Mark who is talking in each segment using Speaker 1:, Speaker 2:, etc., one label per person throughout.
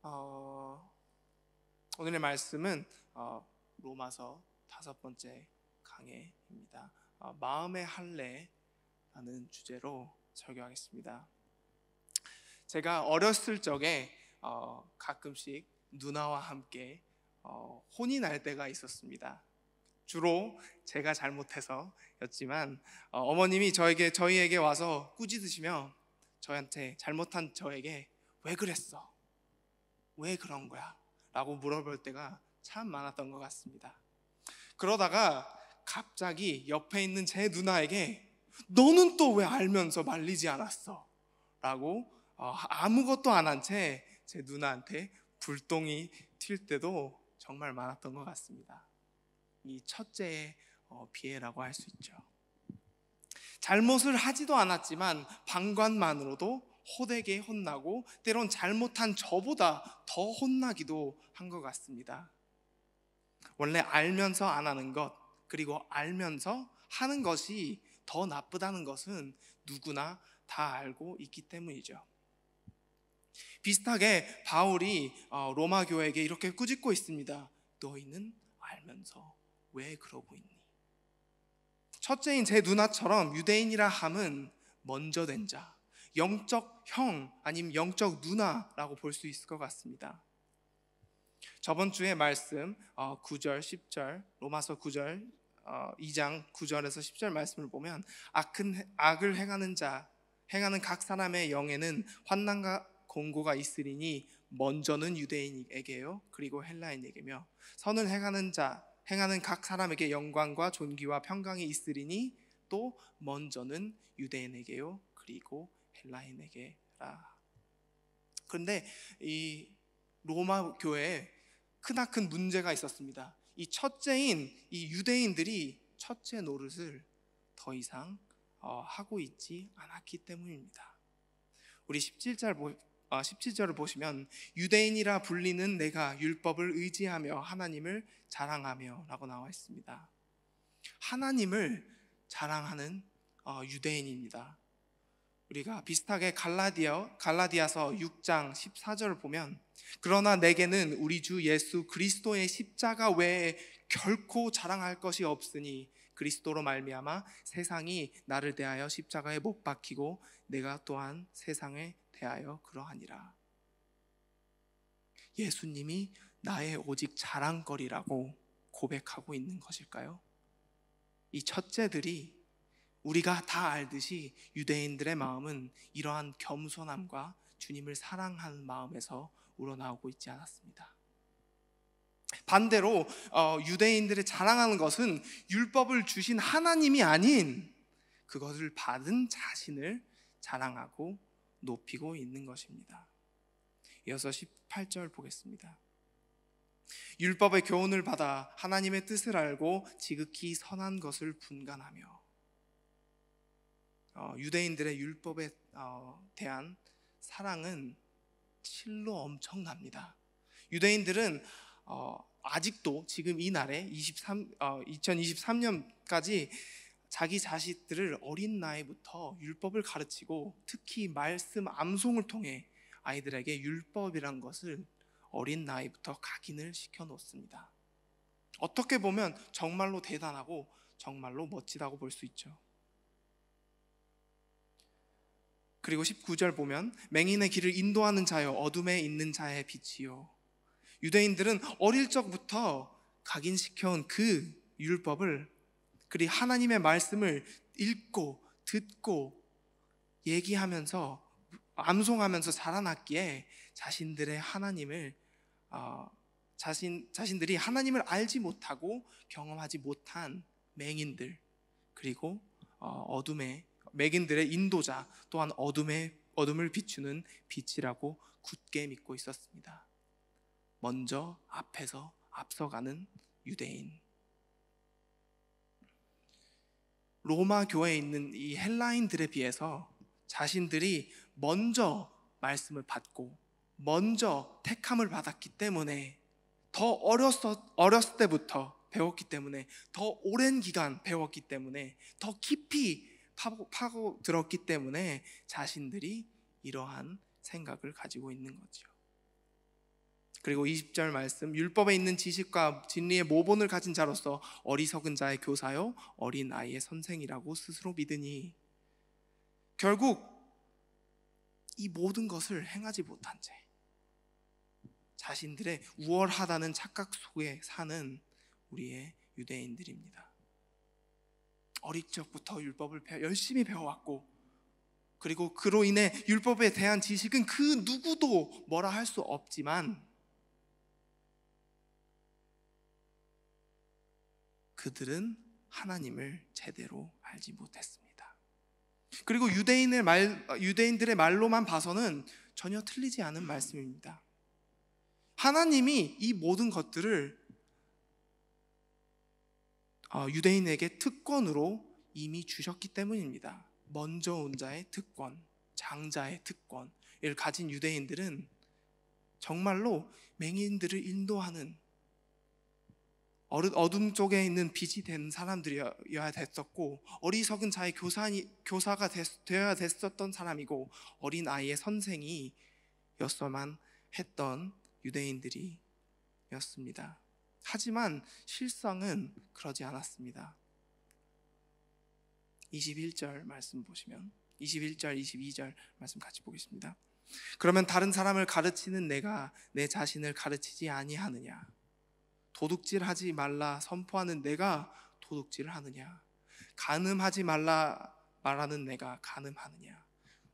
Speaker 1: 어, 오늘의 말씀은 로마서 5번째 강해입니다. 마음의 할례라는 주제로 설교하겠습니다. 제가 어렸을 적에 가끔씩 누나와 함께 혼이 날 때가 있었습니다. 주로 제가 잘못해서였지만 어머님이 저희에게 와서 꾸짖으시며 저한테 잘못한 저에게 왜 그랬어? 왜 그런 거야? 라고 물어볼 때가 참 많았던 것 같습니다. 그러다가 갑자기 옆에 있는 제 누나에게 너는 또 왜 알면서 말리지 않았어? 라고 아무것도 안 한 채 제 누나한테 불똥이 튈 때도 정말 많았던 것 같습니다. 이 첫째의 비애라고 할 수 있죠. 잘못을 하지도 않았지만 방관만으로도 호되게 혼나고 때론 잘못한 저보다 더 혼나기도 한 것 같습니다. 원래 알면서 안 하는 것, 그리고 알면서 하는 것이 더 나쁘다는 것은 누구나 다 알고 있기 때문이죠. 비슷하게 바울이 로마 교회에게 이렇게 꾸짖고 있습니다. 너희는 알면서 왜 그러고 있니? 첫째인 제 누나처럼 유대인이라 함은 먼저 된 자, 영적 형 아니면 영적 누나라고 볼 수 있을 것 같습니다. 저번 주에 말씀 9절 10절 로마서 9절 2장 9절에서 10절 말씀을 보면 악을 행하는 각 사람의 영에는 환난과 공고가 있으리니 먼저는 유대인에게요 그리고 헬라인에게며 선을 행하는 각 사람에게 영광과 존귀와 평강이 있으리니 또 먼저는 유대인에게요 그리고 헬라인에게라. 그런데 이 로마 교회에 크나큰 문제가 있었습니다. 이 첫째인 이 유대인들이 첫째 노릇을 더 이상 하고 있지 않았기 때문입니다. 우리 17절을 보시면 유대인이라 불리는 내가 율법을 의지하며 하나님을 자랑하며 라고 나와 있습니다. 하나님을 자랑하는 유대인입니다. 우리가 비슷하게 갈라디아서 6장 14절을 보면 그러나 내게는 우리 주 예수 그리스도의 십자가 외에 결코 자랑할 것이 없으니 그리스도로 말미암아 세상이 나를 대하여 십자가에 못 박히고 내가 또한 세상에 대하여 그러하니라. 예수님이 나의 오직 자랑거리라고 고백하고 있는 것일까요? 이 첫째들이 우리가 다 알듯이 유대인들의 마음은 이러한 겸손함과 주님을 사랑하는 마음에서 우러나오고 있지 않았습니다. 반대로 유대인들의 자랑하는 것은 율법을 주신 하나님이 아닌 그것을 받은 자신을 자랑하고 높이고 있는 것입니다. 이어서 18절 보겠습니다. 율법의 교훈을 받아 하나님의 뜻을 알고 지극히 선한 것을 분간하며. 유대인들의 율법에 대한 사랑은 실로 엄청납니다. 유대인들은 아직도 지금 이 날에 2023년까지 자기 자식들을 어린 나이부터 율법을 가르치고 특히 말씀 암송을 통해 아이들에게 율법이란 것을 어린 나이부터 각인을 시켜 놓습니다. 어떻게 보면 정말로 대단하고 정말로 멋지다고 볼 수 있죠. 그리고 19절 보면 맹인의 길을 인도하는 자여 어둠에 있는 자의 빛이요. 유대인들은 어릴 적부터 각인시켜온 그 율법을 그리 하나님의 말씀을 읽고 듣고 얘기하면서 암송하면서 자라났기에 자신들의 하나님을 자신들이 하나님을 알지 못하고 경험하지 못한 맹인들 그리고 맹인들의 인도자 또한 어둠을 비추는 빛이라고 굳게 믿고 있었습니다. 먼저 앞에서 앞서가는 유대인. 로마 교회에 있는 이 헬라인들에 비해서 자신들이 먼저 말씀을 받고 먼저 택함을 받았기 때문에 더 어렸을 때부터 배웠기 때문에 더 오랜 기간 배웠기 때문에 더 깊이 파고 들었기 때문에 자신들이 이러한 생각을 가지고 있는 거죠. 그리고 20절 말씀, 율법에 있는 지식과 진리의 모본을 가진 자로서 어리석은 자의 교사요 어린 아이의 선생이라고 스스로 믿으니, 결국 이 모든 것을 행하지 못한 채 자신들의 우월하다는 착각 속에 사는 우리의 유대인들입니다. 어릴 적부터 율법을 열심히 배워왔고, 그리고 그로 인해 율법에 대한 지식은 그 누구도 뭐라 할 수 없지만 그들은 하나님을 제대로 알지 못했습니다. 그리고 유대인들의 말로만 봐서는 전혀 틀리지 않은 말씀입니다. 하나님이 이 모든 것들을 유대인에게 특권으로 이미 주셨기 때문입니다. 먼저 온 자의 특권, 장자의 특권을 가진 유대인들은 정말로 맹인들을 인도하는 어둠 쪽에 있는 빛이 된 사람들이어야 됐었고, 어리석은 자의 교사가 되어야 됐었던 사람이고, 어린 아이의 선생이었어만 했던 유대인들이었습니다. 하지만 실상은 그러지 않았습니다. 21절 말씀 보시면, 21절, 22절 말씀 같이 보겠습니다. 그러면 다른 사람을 가르치는 내가 내 자신을 가르치지 아니하느냐? 도둑질하지 말라 선포하는 내가 도둑질을 하느냐? 간음하지 말라 말하는 내가 간음하느냐?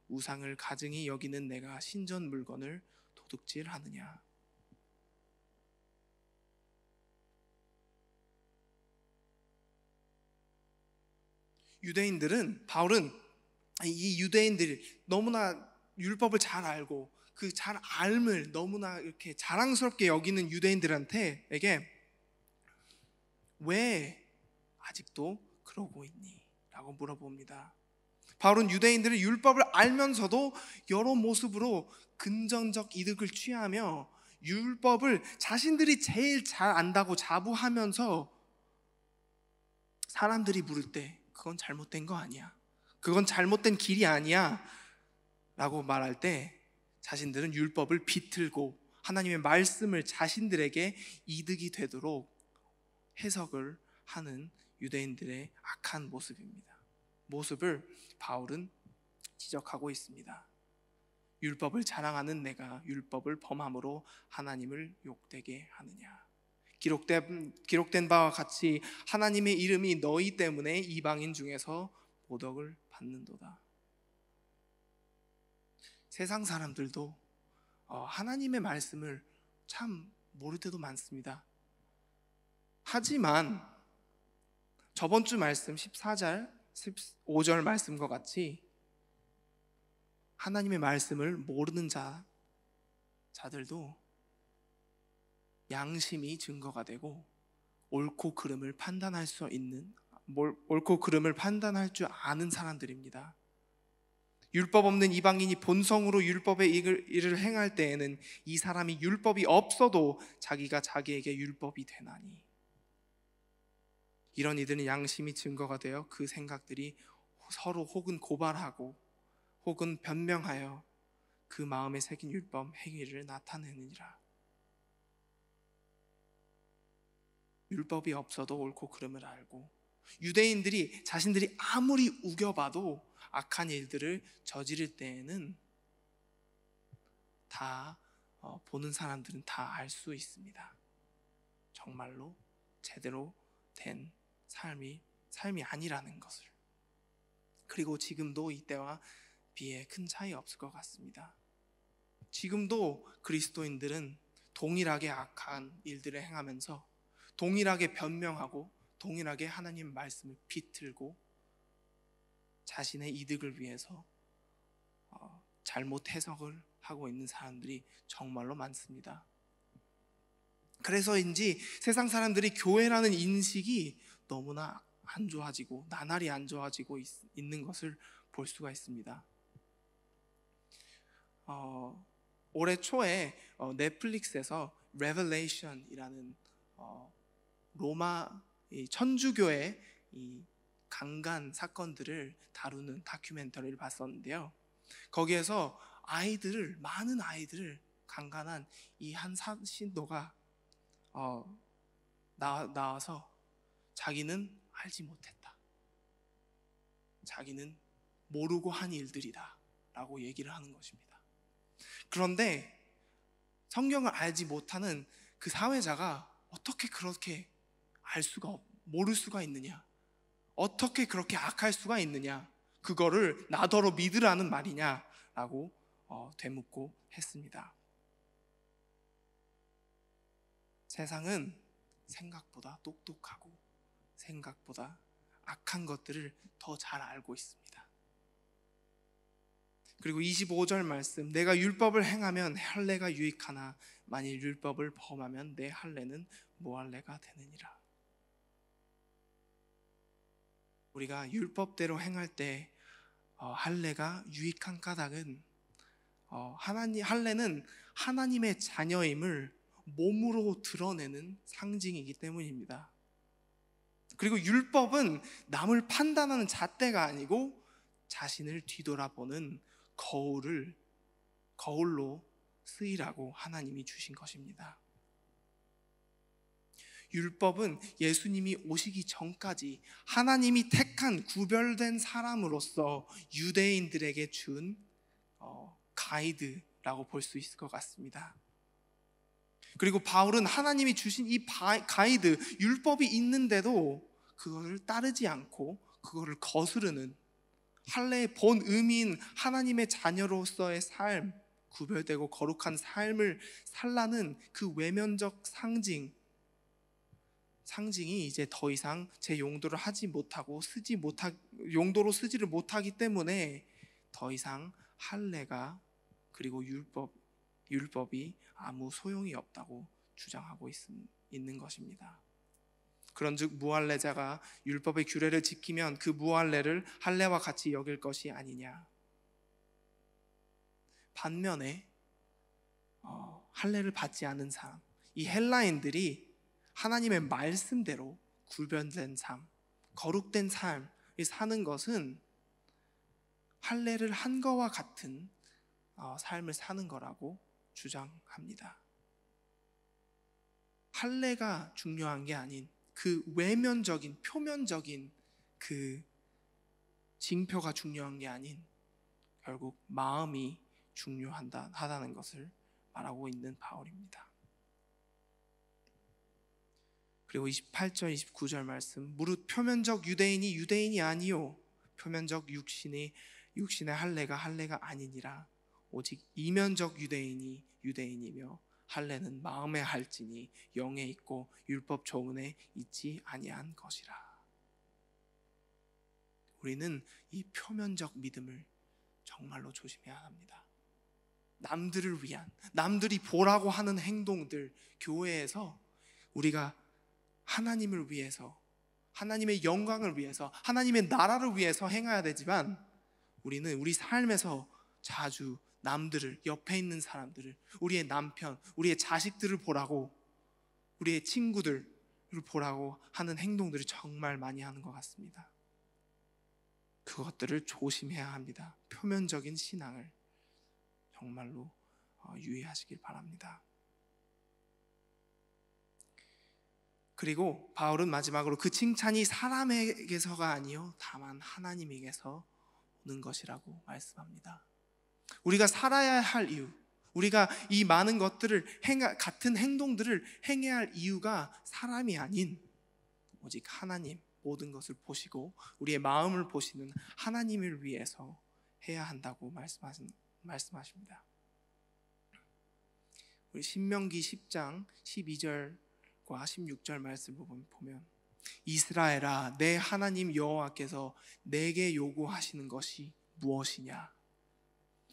Speaker 1: 우상을 가증히 여기는 내가 신전 물건을 도둑질하느냐? 바울은 이 유대인들이 너무나 율법을 잘 알고 그 잘 알을 너무나 이렇게 자랑스럽게 여기는 유대인들한테에게 왜 아직도 그러고 있니? 라고 물어봅니다. 바울은 유대인들은 율법을 알면서도 여러 모습으로 금전적 이득을 취하며 율법을 자신들이 제일 잘 안다고 자부하면서 사람들이 물을 때 그건 잘못된 거 아니야, 그건 잘못된 길이 아니야 라고 말할 때 자신들은 율법을 비틀고 하나님의 말씀을 자신들에게 이득이 되도록 해석을 하는 유대인들의 악한 모습을 바울은 지적하고 있습니다. 율법을 자랑하는 내가 율법을 범함으로 하나님을 욕되게 하느냐? 기록된 바와 같이 하나님의 이름이 너희 때문에 이방인 중에서 모독을 받는도다. 세상 사람들도 하나님의 말씀을 참 모를 때도 많습니다. 하지만 저번 주 말씀 14절, 15절 말씀과 같이 하나님의 말씀을 모르는 자들도 양심이 증거가 되고 옳고 그름을 판단할 줄 아는 사람들입니다. 율법 없는 이방인이 본성으로 율법의 일을 행할 때에는 이 사람이 율법이 없어도 자기가 자기에게 율법이 되나니, 이런 이들은 양심이 증거가 되어 그 생각들이 서로 혹은 고발하고 혹은 변명하여 그 마음에 새긴 율법 행위를 나타내느니라. 율법이 없어도 옳고 그름을 알고, 유대인들이 자신들이 아무리 우겨봐도 악한 일들을 저지를 때에는 다 보는 사람들은 다 알 수 있습니다. 정말로 제대로 된 삶이 아니라는 것을. 그리고 지금도 이때와 비해 큰 차이 없을 것 같습니다. 지금도 그리스도인들은 동일하게 악한 일들을 행하면서 동일하게 변명하고 동일하게 하나님 말씀을 비틀고 자신의 이득을 위해서 잘못 해석을 하고 있는 사람들이 정말로 많습니다. 그래서인지 세상 사람들이 교회라는 인식이 너무나 안 좋아지고 나날이 안 좋아지고 있는 것을 볼 수가 있습니다. 올해 초에 넷플릭스에서 Revelation이라는 로마 천주교의 이 강간 사건들을 다루는 다큐멘터리를 봤었는데요. 거기에서 많은 아이들을 강간한 이 한 신도가 나와서 자기는 알지 못했다, 자기는 모르고 한 일들이다 라고 얘기를 하는 것입니다. 그런데 성경을 알지 못하는 그 사회자가 어떻게 그렇게 모를 수가 있느냐, 어떻게 그렇게 악할 수가 있느냐, 그거를 나더러 믿으라는 말이냐 라고 되묻고 했습니다. 세상은 생각보다 똑똑하고 생각보다 악한 것들을 더 잘 알고 있습니다. 그리고 25절 말씀, 내가 율법을 행하면 할례가 유익하나 만일 율법을 범하면 내 할례는 무할례가 되느니라. 우리가 율법대로 행할 때 할례가 유익한 까닭은 할례는 하나님의 자녀임을 몸으로 드러내는 상징이기 때문입니다. 그리고 율법은 남을 판단하는 잣대가 아니고 자신을 뒤돌아보는 거울로 쓰이라고 하나님이 주신 것입니다. 율법은 예수님이 오시기 전까지 하나님이 택한 구별된 사람으로서 유대인들에게 준 가이드라고 볼 수 있을 것 같습니다. 그리고 바울은 하나님이 주신 이 가이드, 율법이 있는데도 그것을 따르지 않고 그거를 거스르는, 할례의 본 의미인 하나님의 자녀로서의 삶, 구별되고 거룩한 삶을 살라는 그 외면적 상징이 이제 더 이상 제 용도를 하지 못하고 용도로 쓰지를 못하기 때문에 더 이상 할례가 그리고 율법이 아무 소용이 없다고 주장하고 있는 것입니다. 그런즉 무할례자가 율법의 규례를 지키면 그 무할례를 할례와 같이 여길 것이 아니냐. 반면에 할례를 받지 않은 사람, 이 헬라인들이 하나님의 말씀대로 구별된 삶, 거룩된 삶을 사는 것은 할례를 한 것과 같은 삶을 사는 거라고 주장합니다. 할례가 중요한 게 아닌 그 외면적인, 표면적인 그 징표가 중요한 게 아닌 결국 마음이 중요하다는 것을 말하고 있는 바울입니다. 그리고 28절 29절 말씀, 무릇 표면적 유대인이 유대인이 아니요 표면적 육신의 할례가 아니니라. 오직 이면적 유대인이 유대인이며 할례는 마음에 할지니 영에 있고 율법 조문에 있지 아니한 것이라. 우리는 이 표면적 믿음을 정말로 조심해야 합니다. 남들을 위한, 남들이 보라고 하는 행동들, 교회에서 우리가 하나님을 위해서, 하나님의 영광을 위해서, 하나님의 나라를 위해서 행해야 되지만 우리는 우리 삶에서 자주 남들을, 옆에 있는 사람들을, 우리의 남편, 우리의 자식들을 보라고, 우리의 친구들을 보라고 하는 행동들을 정말 많이 하는 것 같습니다. 그것들을 조심해야 합니다. 표면적인 신앙을 정말로 유의하시길 바랍니다. 그리고 바울은 마지막으로 그 칭찬이 사람에게서가 아니요 다만 하나님에게서 오는 것이라고 말씀합니다. 우리가 살아야 할 이유, 우리가 이 많은 것들을 같은 행동들을 행해야 할 이유가 사람이 아닌 오직 하나님, 모든 것을 보시고 우리의 마음을 보시는 하나님을 위해서 해야 한다고 말씀하십니다. 우리 신명기 10장 12절과 16절 말씀을 보면 이스라엘아, 내 하나님 여호와께서 내게 요구하시는 것이 무엇이냐?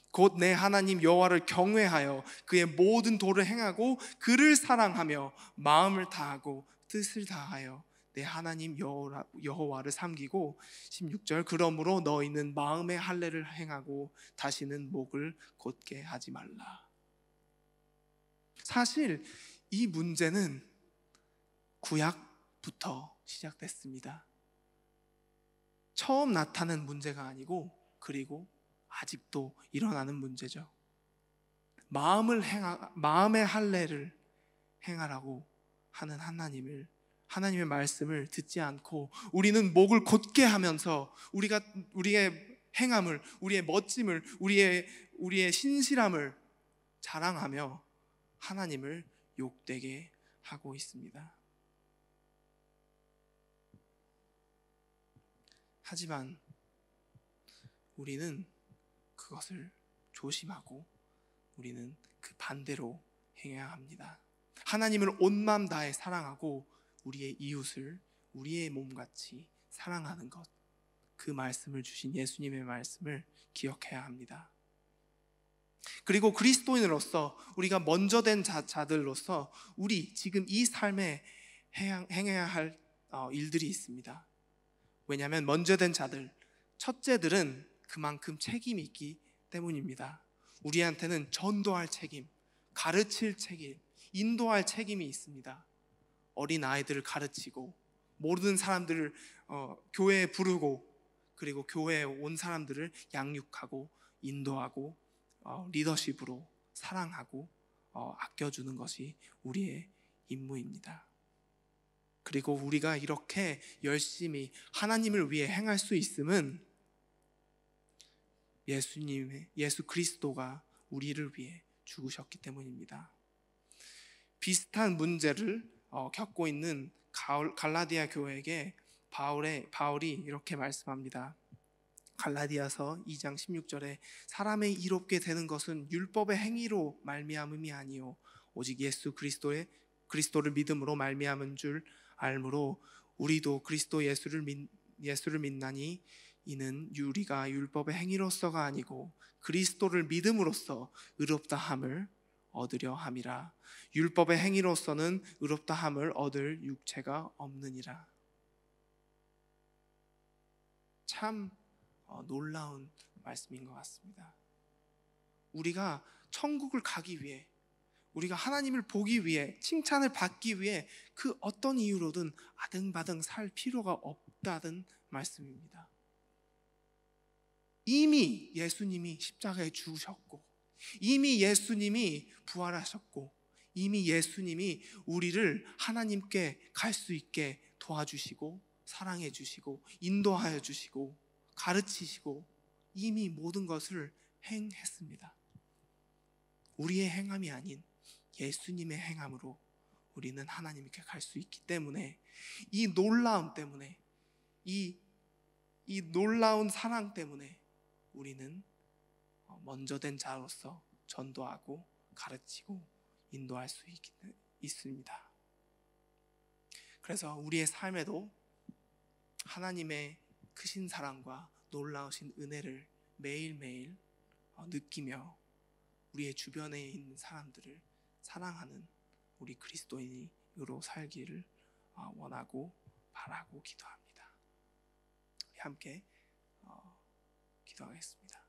Speaker 1: 곧 내 하나님 여호와를 경외하여 그의 모든 도를 행하고 그를 사랑하며 마음을 다하고 뜻을 다하여 내 하나님 여호와를 섬기고 16절 그러므로 너희는 마음의 할례를 행하고 다시는 목을 곧게 하지 말라. 사실 이 문제는 구약부터 시작됐습니다. 처음 나타난 문제가 아니고 그리고 아직도 일어나는 문제죠. 마음의 할례를 행하라고 하는 하나님의 말씀을 듣지 않고 우리는 목을 곧게 하면서 우리의 행함을, 우리의 멋짐을, 우리의 신실함을 자랑하며 하나님을 욕되게 하고 있습니다. 하지만 우리는 그것을 조심하고 우리는 그 반대로 행해야 합니다. 하나님을 온 마음 다해 사랑하고 우리의 이웃을 우리의 몸같이 사랑하는 것, 그 말씀을 주신 예수님의 말씀을 기억해야 합니다. 그리고 그리스도인으로서 우리가 먼저 된 자들로서 우리 지금 이 삶에 행해야 할 일들이 있습니다. 왜냐하면 먼저 된 자들, 첫째들은 그만큼 책임이 있기 때문입니다. 우리한테는 전도할 책임, 가르칠 책임, 인도할 책임이 있습니다. 어린 아이들을 가르치고 모르는 사람들을 교회에 부르고 그리고 교회에 온 사람들을 양육하고 인도하고 리더십으로 사랑하고 아껴주는 것이 우리의 임무입니다. 그리고 우리가 이렇게 열심히 하나님을 위해 행할 수 있음은 예수 그리스도가 우리를 위해 죽으셨기 때문입니다. 비슷한 문제를 겪고 있는 갈라디아 교회에게 바울이 이렇게 말씀합니다. 갈라디아서 2장 16절에 사람의 이롭게 되는 것은 율법의 행위로 말미암음이 아니요 오직 예수 그리스도를 믿음으로 말미암은 줄 알므로 우리도 그리스도 예수를 믿나니 이는 우리가 율법의 행위로서가 아니고 그리스도를 믿음으로써 의롭다함을 얻으려 함이라. 율법의 행위로서는 의롭다함을 얻을 육체가 없느니라. 참 놀라운 말씀인 것 같습니다. 우리가 천국을 가기 위해, 우리가 하나님을 보기 위해, 칭찬을 받기 위해 그 어떤 이유로든 아등바등 살 필요가 없다는 말씀입니다. 이미 예수님이 십자가에 죽으셨고 이미 예수님이 부활하셨고 이미 예수님이 우리를 하나님께 갈 수 있게 도와주시고 사랑해 주시고 인도하여 주시고 가르치시고 이미 모든 것을 행했습니다. 우리의 행함이 아닌 예수님의 행함으로 우리는 하나님께 갈 수 있기 때문에 이 놀라움 때문에 이 놀라운 사랑 때문에 우리는 먼저 된 자로서 전도하고 가르치고 인도할 수 있습니다. 그래서 우리의 삶에도 하나님의 크신 사랑과 놀라우신 은혜를 매일매일 느끼며 우리의 주변에 있는 사람들을 사랑하는 우리 그리스도인으로 살기를 원하고 바라고 기도합니다. 우리 함께 기도하겠습니다.